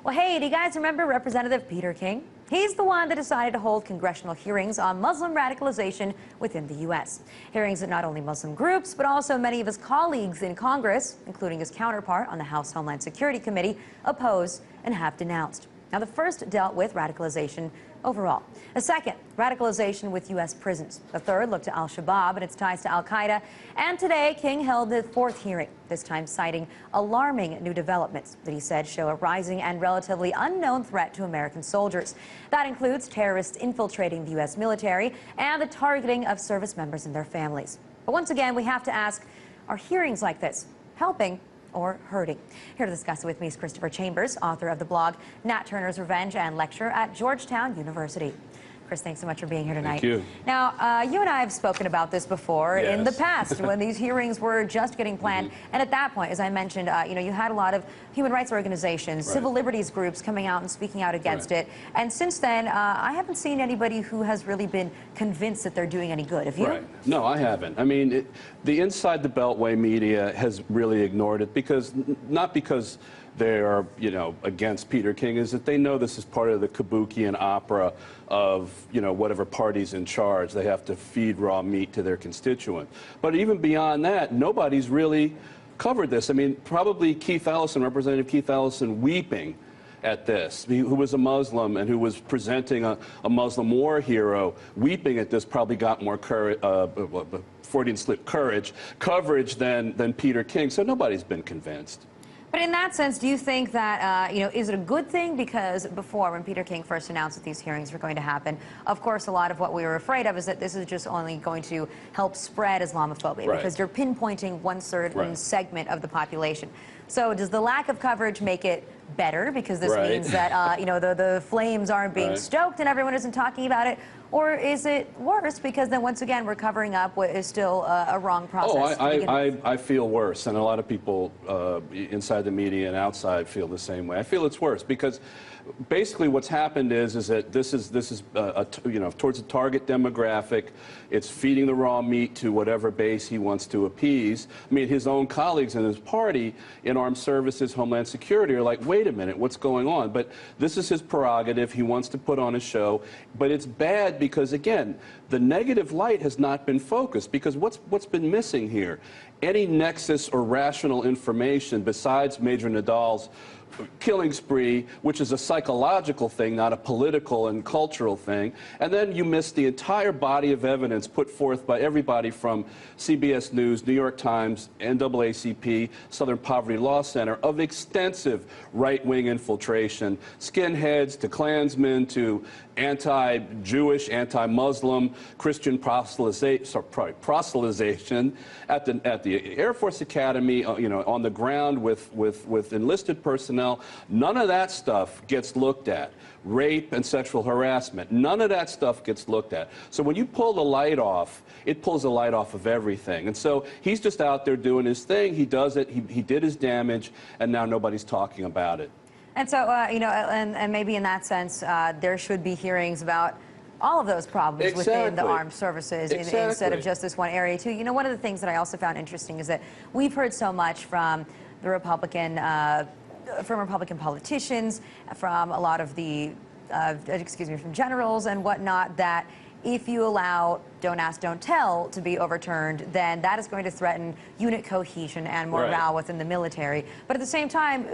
Well, hey, do you guys remember Representative Peter King? He's the one that decided to hold congressional hearings on Muslim radicalization within the U.S. Hearings that not only Muslim groups, but also many of his colleagues in Congress, including his counterpart on the House Homeland Security Committee, oppose and have denounced. Now, the first dealt with radicalization overall. The second, radicalization with U.S. prisons. The third looked to al-Shabaab and its ties to al-Qaeda. And today, King held the fourth hearing, this time citing alarming new developments that he said show a rising and relatively unknown threat to American soldiers. That includes terrorists infiltrating the U.S. military and the targeting of service members and their families. But once again, we have to ask, are hearings like this helping or hurting? Here to discuss it with me is Christopher Chambers, author of the blog Nat Turner's Revenge and lecturer at Georgetown University. Chris, thanks so much for being here tonight. Thank you. Now, you and I have spoken about this before in the past when these hearings were just getting planned. And at that point, as I mentioned, you had a lot of human rights organizations, civil liberties groups coming out and speaking out against it. And since then, I haven't seen anybody who has really been convinced that they're doing any good. Have you? No, I haven't. I mean, the inside the Beltway media has really ignored it because, not because they are, against Peter King, is that they know this is part of the kabuki opera of, whatever party's in charge. They have to feed raw meat to their constituent. But even beyond that, nobody's really covered this. I mean, probably Keith Ellison, Representative Keith Ellison, weeping at this, who was a Muslim and who was presenting a Muslim war hero, weeping at this, probably got more Freudian slip coverage than Peter King. So nobody's been convinced. But in that sense, do you think that, is it a good thing? Because before, when Peter King first announced that these hearings were going to happen, of course, a lot of what we were afraid of is that this is just only going to help spread Islamophobia, because you're pinpointing one certain segment of the population. So does the lack of coverage make it better because this means that, the flames aren't being stoked and everyone isn't talking about it? Or is it worse because then once again we're covering up what is still a wrong process? I feel worse, and a lot of people inside the media and outside feel the same way. I feel it's worse because basically what's happened is that this is towards a target demographic. It's feeding the raw meat to whatever base he wants to appease. I mean, his own colleagues in his party in armed services, Homeland Security are like, wait a minute, what's going on? But this is his prerogative. He wants to put on a show, but it's bad because, again, the negative light has not been focused because what's been missing here? Any nexus or rational information besides Major Nadal's killing spree, which is a psychological thing, not a political and cultural thing. And then you miss the entire body of evidence put forth by everybody from CBS News, New York Times, NAACP, Southern Poverty Law Center, of extensive right-wing infiltration, skinheads to Klansmen to anti-Jewish, anti-Muslim, Christian proselytization at the Air Force Academy, on the ground with enlisted personnel. None of that stuff gets looked at. Rape and sexual harassment, none of that stuff gets looked at. So when you pull the light off, it pulls the light off of everything. And so he's just out there doing his thing. He does it. He did his damage, and now nobody's talking about it. And so, and maybe in that sense, there should be hearings about all of those problems within the armed services instead of just this one area, too. One of the things that I also found interesting is that we've heard so much from the Republican politicians, from a lot of the, from generals and whatnot, that if you allow don't ask, don't tell to be overturned, then that is going to threaten unit cohesion and morale within the military. But at the same time,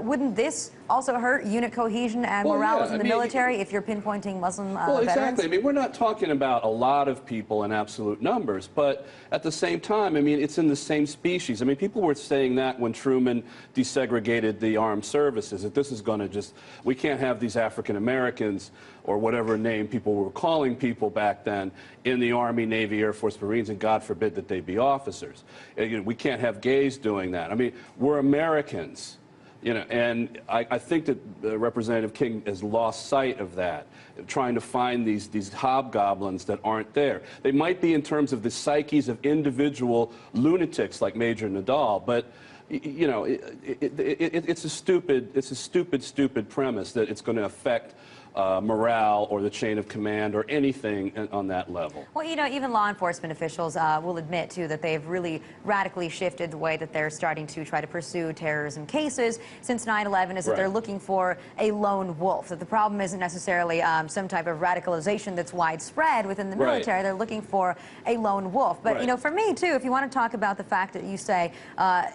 wouldn't this also hurt unit cohesion and morale within the military if you're pinpointing Muslim veterans? Exactly. I mean, we're not talking about a lot of people in absolute numbers, but at the same time, I mean, it's in the same species. I mean, people were saying that when Truman desegregated the armed services, that this is going to just, we can't have these African Americans or whatever name people were calling people back then in the Army, Navy, Air Force, Marines, and God forbid that they be officers. We can't have gays doing that. I mean, we're Americans, and I think that Representative King has lost sight of that, trying to find these hobgoblins that aren't there. They might be in terms of the psyches of individual lunatics like Major Nadal, but it's a stupid premise that it's going to affect morale or the chain of command or anything on that level. Well, you know, even law enforcement officials will admit, too, that they've really radically shifted the way that they're starting to try to pursue terrorism cases since 9/11, is that they're looking for a lone wolf, that the problem isn't necessarily some type of radicalization that's widespread within the military. They're looking for a lone wolf. But, you know, for me, too, if you want to talk about the fact that you say,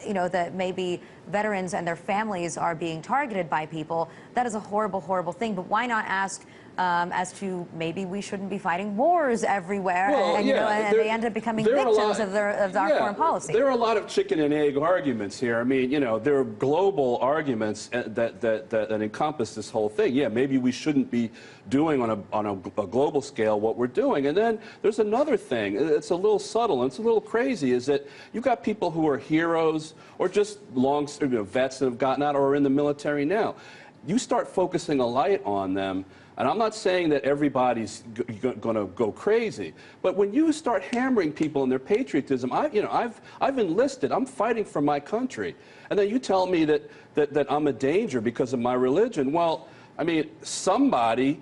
you know, that maybe veterans and their families are being targeted by people, that is a horrible, horrible thing. But why not ask as to maybe we shouldn't be fighting wars everywhere, and, you know, and they end up becoming victims of our foreign policy. There are a lot of chicken and egg arguments here. I mean, you know, there are global arguments that encompass this whole thing. Yeah, maybe we shouldn't be doing on a global scale what we're doing. And then there's another thing. It's a little subtle and it's a little crazy. Is that you've got people who are heroes or just vets that have gotten out or are in the military now. You start focusing a light on them. And I'm not saying that everybody's going to go crazy, but when you start hammering people in their patriotism, I've enlisted, I'm fighting for my country, and then you tell me that I'm a danger because of my religion. Well, I mean, somebody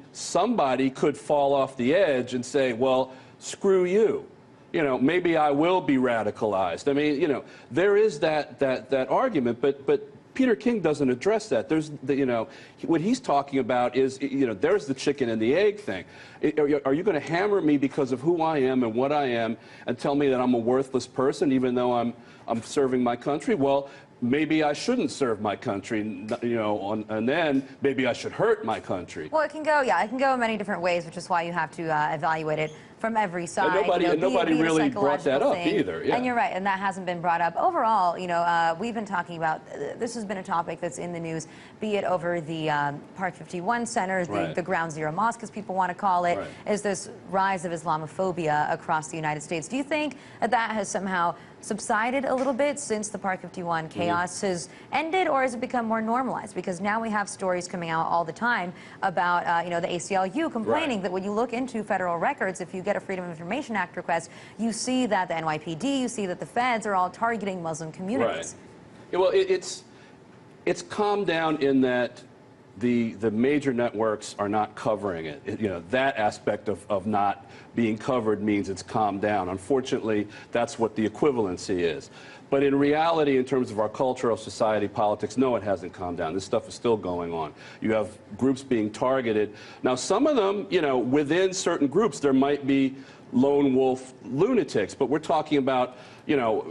could fall off the edge and say, well, screw you. You know, maybe I will be radicalized. I mean, you know, there is that argument, but Peter King doesn't address that. There's, you know, what he's talking about is, you know, there's the chicken and the egg thing. Are you going to hammer me because of who I am and what I am and tell me that I'm a worthless person even though I'm serving my country? Well, maybe I shouldn't serve my country, you know, and then maybe I should hurt my country. Well, it can go in many different ways, which is why you have to evaluate it from every side. And nobody really brought that up either. Yeah. And you're right, and that hasn't been brought up. Overall, you know, we've been talking about, this has been a topic that's in the news, be it over the Park 51 Center, the Ground Zero Mosque, as people want to call it, is this rise of Islamophobia across the United States. Do you think that has somehow subsided a little bit since the Park 51 chaos has ended, or has it become more normalized? Because now we have stories coming out all the time about, you know, the ACLU complaining that when you look into federal records, if you get a Freedom of Information Act request, you see that the NYPD, you see that the feds are all targeting Muslim communities. Yeah, well, it's calmed down in that the major networks are not covering it. You know, that aspect of not being covered means it's calmed down. Unfortunately, that's what the equivalency is. But in reality, in terms of our culture, our society, politics, no, it hasn't calmed down. This stuff is still going on. You have groups being targeted. Now, some of them, you know, within certain groups, there might be lone wolf lunatics, but we're talking about, you know,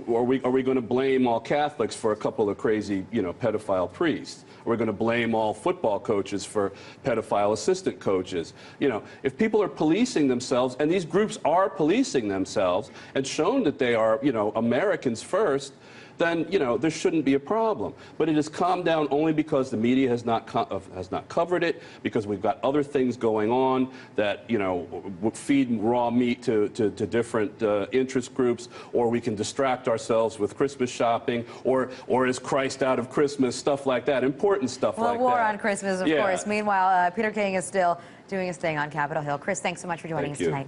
are we going to blame all Catholics for a couple of crazy, you know, pedophile priests? We're going to blame all football coaches for pedophile assistant coaches. You know, if people are policing themselves, and these groups are policing themselves and shown that they are, you know, Americans first, then, you know, there shouldn't be a problem. But it has calmed down only because the media has not covered it, because we've got other things going on that, you know, feed raw meat to different interest groups, or we can distract ourselves with Christmas shopping, or is Christ out of Christmas, stuff like that, important stuff like that. War on Christmas, of course. Meanwhile, Peter King is still doing his thing on Capitol Hill. Chris, thanks so much for joining us tonight.